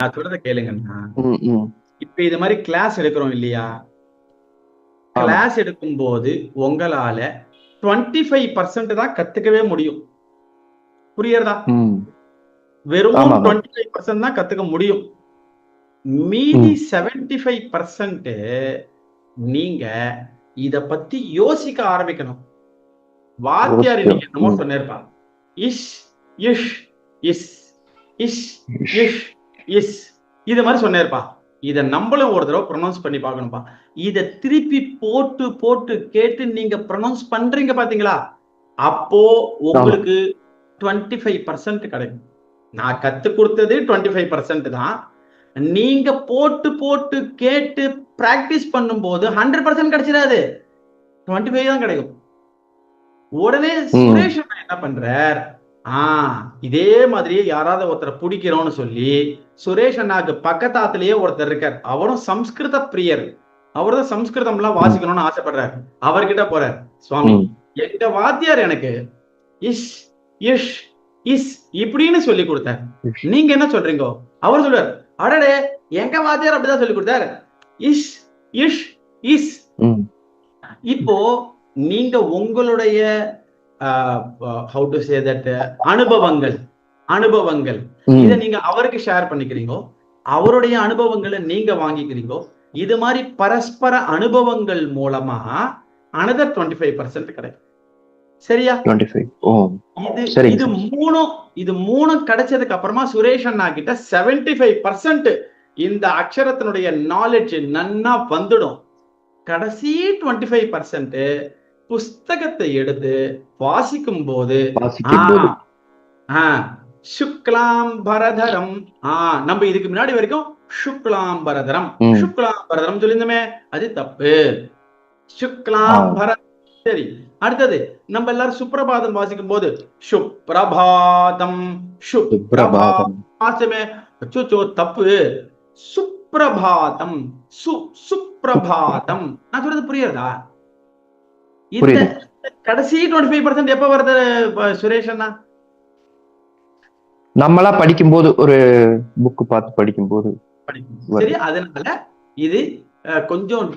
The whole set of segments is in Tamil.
நான் சொல்றத கேளுங்கண்ணா. ம், ம். இப்ப இது மாதிரி கிளாஸ் எடுக்கிறோம் இல்லையா? ஆமா. கிளாஸ் எடுக்கும் போது உங்களால 25% தான் கத்துக்கவே முடியும். புரியுறதா? ம். வெறும் ஆமாமா. 25% தான் கத்துக்க முடியும். மீதி ம். 75% நீங்க இத பத்தி யோசிக்க ஆரம்பிக்கணும். வாத்தியார் யோசிக்கணும். இன்னைக்கு என்னமோ ம். சொன்னேருப்பா. இஷ், இஷ், இஸ், இஷ், இஷ். இஷ், இஸ். இது மாதிரி சொன்னேருப்பா. இத நம்மளும் ஒரு தடவை ப்ரொனவுன்ஸ் பண்ணி பார்க்கணும்பா. இத திருப்பி போட்டு போட்டு கேட்டு நீங்க ப்ரொனவுன்ஸ் பண்றீங்க பாத்தீங்களா? அப்போ ஆமா. உங்களுக்கு 25% கிடைக்கும். நான் கத்து கொடுத்தது 25% தான். நீங்க போட்டு போட்டு கேட்டு பிராக்டிஸ் பண்ணும்போது 100% கிடைச்சிடாது. 25 தான் கிடைக்கும். உடனே ம். சுரேஷ் அண்ணா என்ன பண்றார்? இதே மாதிரி யாராவது ஒருத்தரை பிடிக்கிறோம்னு சொல்லி சுரேஷ் அண்ணாக்கு பக்கத்தாத்திலேயே ஒருத்தர் இருக்கார். அவரும் சம்ஸ்கிருத பிரியர். அவர்தான் சம்ஸ்கிருதம் எல்லாம் ம். வாசிக்கணும்னு ஆசைப்படுறாரு. அவர்கிட்ட போறார். சுவாமி, ம். எங்க வாத்தியார் எனக்கு இஷ், இஷ், இஸ் இப்படின்னு சொல்லி கொடுத்தார். இஷ். நீங்க என்ன சொல்றீங்க? அவர் சொல்றார், அடடே எங்க வாத்தியார் அப்படிதான் சொல்லி கொடுத்தார். இஷ், இஷ், இஸ். ம். இப்போ நீங்க உங்களுடைய ஹவு டு சே தட் அனுபவங்கள் அனுபவங்கள் இத ம். நீங்க அவருக்கு ஷேர் பண்ணிக்கிறீங்க. அவருடைய அனுபவங்களை நீங்க வாங்கிக்கிறீங்க. இது மாதிரி பரஸ்பர அனுபவங்கள் மூலமா another 25% கிடைக்கும். சரியா? 25. ஓ! இது சரிங்க இது சார். இது மூணும் கிடைச்சதுக்கு அப்புறமா சுரேஷ் அண்ணா கிட்ட 75% இந்த அக்ஷரத்தினுடைய நாலேஜ் நன்னா வந்துடும். கடைசி 25% புஸ்தகத்தை எடுத்து வாசிக்கும் போது வாசிக்கும்போது. சுக்லாம் பரதரம். நம்ம இதுக்கு முன்னாடி வரைக்கும் சுக்லாம் பரதரம் ம். சுக்லாம் பரதரம் சொல்லியிருந்தோமே, அது தப்பு. சுக்லாம் பரதரம். சரி, அடுத்தது நம்ம எல்லாரும் சுப்ரபாதம் வாசிக்கும் போது சுப்ரபாதம் சுப்ரபாதம். வாசமே அச்சோ தப்பு. சுப்ரபாதம் சுப்ரபாதம். நான் சொல்றது புரியுறதா? இந்த புரியுது. கடைசி 25% எப்ப வருது சுரேஷ் அண்ணா? நம்மளா படிக்கும்போது ஒரு புக் பார்த்து படிக்கும்போது சரி, அதனால இது கொஞ்சம்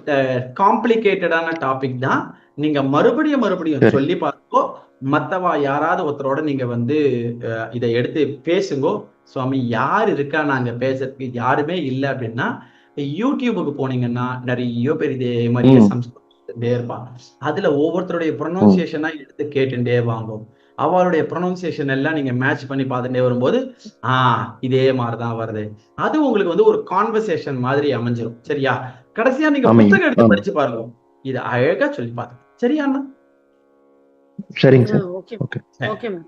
காம்ப்ளிகேட்டடான டாபிக் தான். நீங்க மறுபடியும் சொல்லி பார்த்துக்கோ. மத்தவா யாராவது ஒருத்தரோட நீங்க வந்து இதை எடுத்து பேசுங்கோ. சுவாமி, யார் இருக்கா நாங்க பேசுறதுக்கு? யாருமே இல்லை அப்படின்னா யூடியூபுக்கு போனீங்கன்னா நிறைய பேர் இதே மாதிரியே சம்ஸ்கிருதே இருப்பாங்க. அதுல ஒவ்வொருத்தருடைய ப்ரொனவுன்சியேஷனா எடுத்து கேட்டுட்டே வாங்கும். அவருடைய ப்ரொனவுன்சியேஷன் எல்லாம் நீங்க மேட்ச் பண்ணி பார்த்துட்டே வரும்போது இதே மாதிரிதான் வருது. அது உங்களுக்கு வந்து ஒரு கான்வர்சேஷன் மாதிரி அமைஞ்சிரும். சரியா? கடைசியா நீங்க புத்தகம் எடுத்து படிச்சு பாருங்க. இது அழகா சொல்லி பாருங்க. சரியா அண்ணா? சரிங்க சார். ஓகே. Okay ma'am.